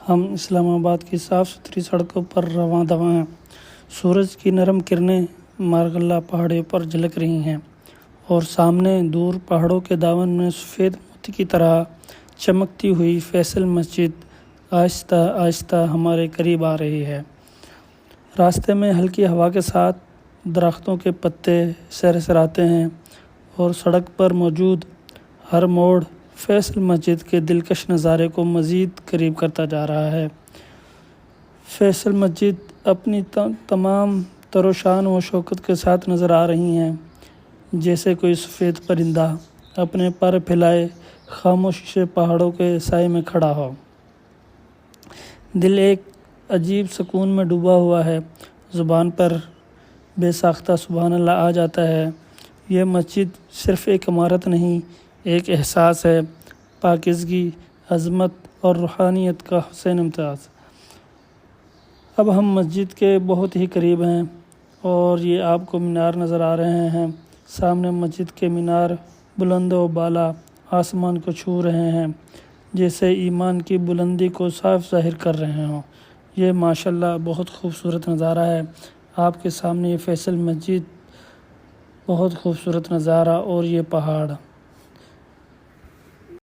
ہم اسلام آباد کی صاف ستھری سڑکوں پر رواں دواں ہیں۔ سورج کی نرم کرنیں مارغلہ پہاڑیوں پر جھلک رہی ہیں اور سامنے دور پہاڑوں کے دامن میں سفید موتی کی طرح چمکتی ہوئی فیصل مسجد آہستہ آہستہ ہمارے قریب آ رہی ہے۔ راستے میں ہلکی ہوا کے ساتھ درختوں کے پتے سرسراتے ہیں اور سڑک پر موجود ہر موڑ فیصل مسجد کے دلکش نظارے کو مزید قریب کرتا جا رہا ہے۔ فیصل مسجد اپنی تمام تر و شان و شوکت کے ساتھ نظر آ رہی ہیں، جیسے کوئی سفید پرندہ اپنے پر پھیلائے خاموشی سے پہاڑوں کے سائے میں کھڑا ہو۔ دل ایک عجیب سکون میں ڈوبا ہوا ہے، زبان پر بے ساختہ سبحان اللہ آ جاتا ہے۔ یہ مسجد صرف ایک عمارت نہیں، ایک احساس ہے، پاکیزگی، عظمت اور روحانیت کا حسین امتزاج۔ اب ہم مسجد کے بہت ہی قریب ہیں اور یہ آپ کو مینار نظر آ رہے ہیں۔ سامنے مسجد کے مینار بلند و بالا آسمان کو چھو رہے ہیں، جیسے ایمان کی بلندی کو صاف ظاہر کر رہے ہوں۔ یہ ماشاءاللہ بہت خوبصورت نظارہ ہے۔ آپ کے سامنے یہ فیصل مسجد، بہت خوبصورت نظارہ اور یہ پہاڑ۔